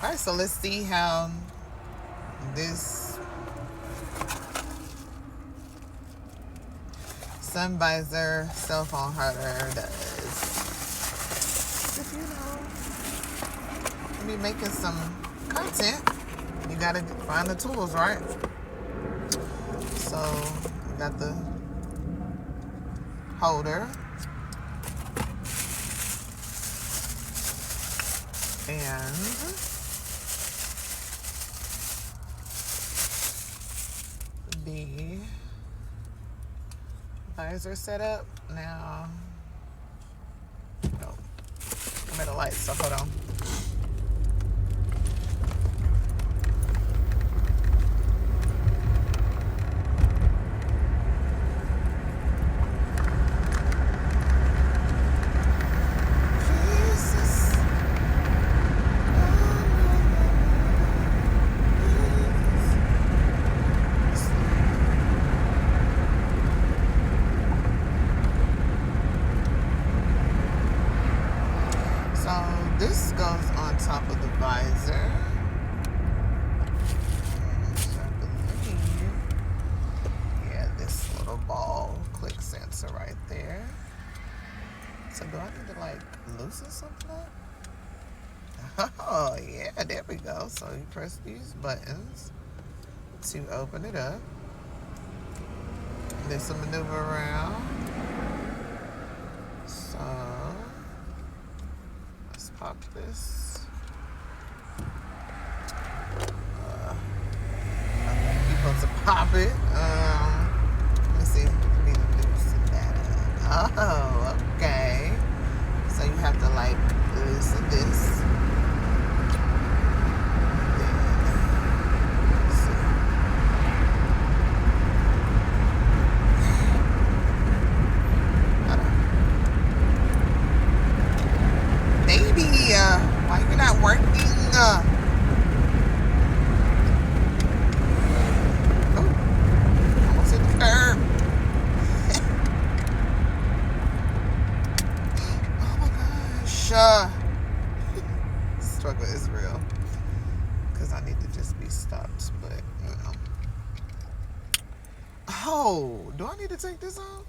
All right, so let's see how this sun visor cell phone holder does. If you know, be making some content, you gotta find the tools, right? So we got the holder and the visor setup. Now, no, I'm at a light, so hold on. This goes on top of the visor. So I believe, yeah, this little ball click sensor right there. So do I need to like loosen something up? Oh yeah, there we go. So you press these buttons to open it up. There's a maneuver around. So pop this. You're supposed to pop it. Let me see. Let me loosen that up. Oh, okay. So you have to like loosen this. Why you're not working? Oh, almost hit the curb. Oh my gosh. Struggle is real. Because I need to just be stopped, but you know. Oh, do I need to take this off?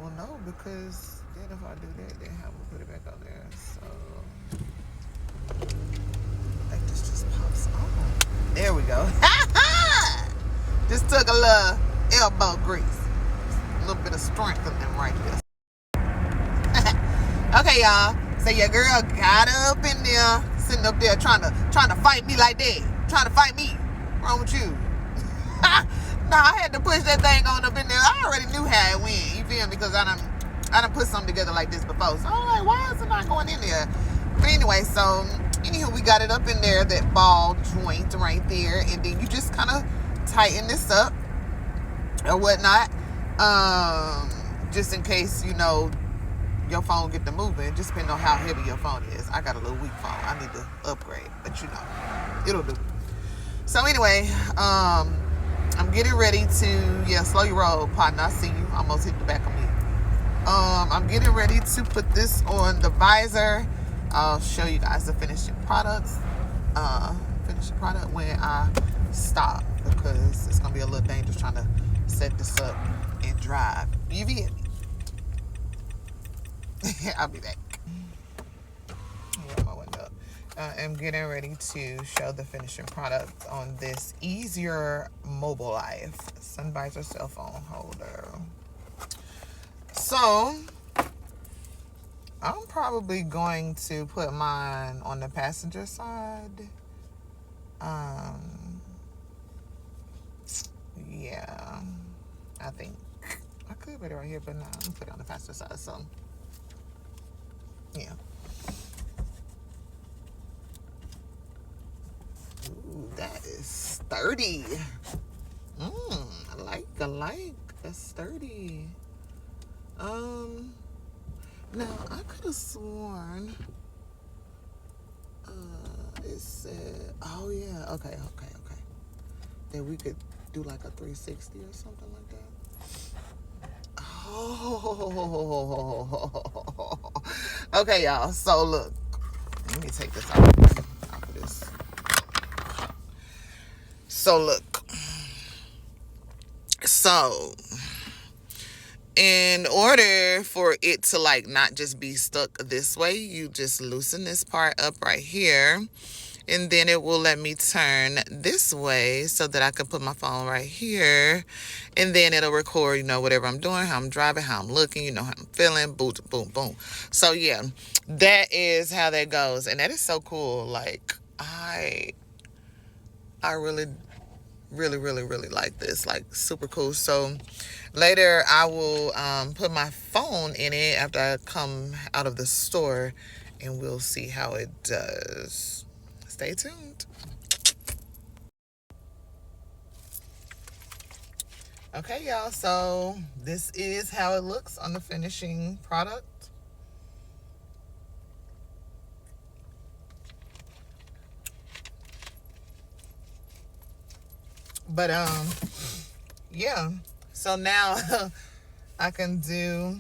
Well, no, because then if I do that, then how will put it back on there? So, like this just pops on. There we go. Just took a little elbow grease. A little bit of strengthening right there. Okay, y'all. So your girl got up in there, sitting up there trying to fight me like that. Trying to fight me. What's wrong with you? Nah, I had to push that thing on up in there. I already knew how it went. You feel me? Because I done put something together like this before. So I'm like, why is it not going in there? But anyway, so anywho, we got it up in there, that ball joint right there. And then you just kind of tighten this up or whatnot. Just in case, you know, your phone get to moving. Just depending on how heavy your phone is. I got a little weak phone. I need to upgrade. But you know, it'll do. So anyway, I'm getting ready to, slow your roll, partner. I see you. Almost hit the back of me. I'm getting ready to put this on the visor. I'll show you guys the finishing product when I stop, because it's going to be a little dangerous trying to set this up and drive. You feel me? I'll be back. I'm getting ready to show the finishing product on this Easier Mobile Life sun visor cell phone holder. So I'm probably going to put mine on the passenger side. Yeah, I think I could put it right here, but no, I'm gonna put it on the passenger side. So yeah. Ooh, that is sturdy. I like. That's sturdy. Now I could have sworn it said, oh yeah, okay, that we could do like a 360 or something like that. Oh, okay, y'all. So look, let me take this off of this. So look, so in order for it to like not just be stuck this way, you just loosen this part up right here, and then it will let me turn this way so that I can put my phone right here, and then it'll record, you know, whatever I'm doing, how I'm driving, how I'm looking, you know, how I'm feeling, boom, boom, boom. So yeah, that is how that goes, and that is so cool. Like I really like this, like super cool. So later I will put my phone in it after I come out of the store, and we'll see how it does. Stay tuned. Okay, y'all, so this is how it looks on the finishing product. But yeah, so now I can do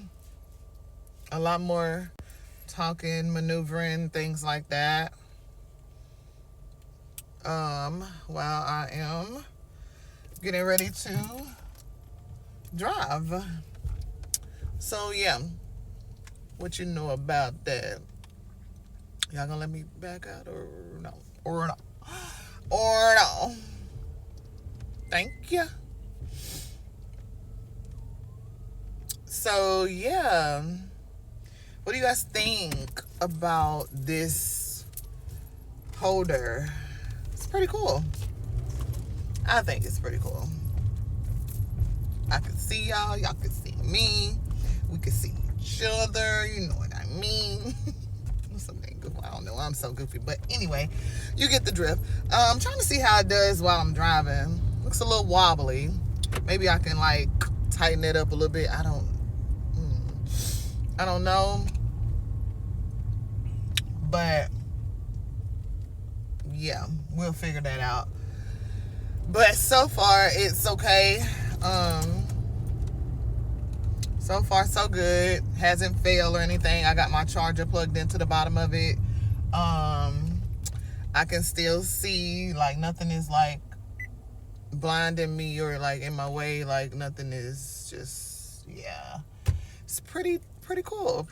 a lot more talking, maneuvering, things like that, while I am getting ready to drive. So yeah, what you know about that? Y'all gonna let me back out or no? Or no? Or no? Thank you. So yeah, what do you guys think about this holder? It's pretty cool. I think it's pretty cool. I can see y'all, y'all can see me, we can see each other, you know what I mean. Something goofy. I don't know, I'm so goofy, but anyway, you get the drift. I'm trying to see how it does while I'm driving. Looks a little wobbly. Maybe I can like tighten it up a little bit. I don't know, but yeah, we'll figure that out. But so far it's okay. So far so good. Hasn't failed or anything. I got my charger plugged into the bottom of it. I can still see, like nothing is like blinding me or like in my way. Like nothing is just, yeah. It's pretty cool.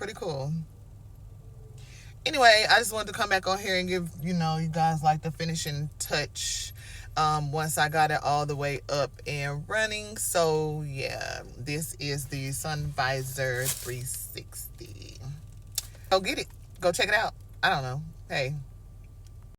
Anyway, I just wanted to come back on here and give, you know, you guys like the finishing touch once I got it all the way up and running. So yeah, this is the Sun Visor 360. Go get it. Go check it out. I don't know. Hey,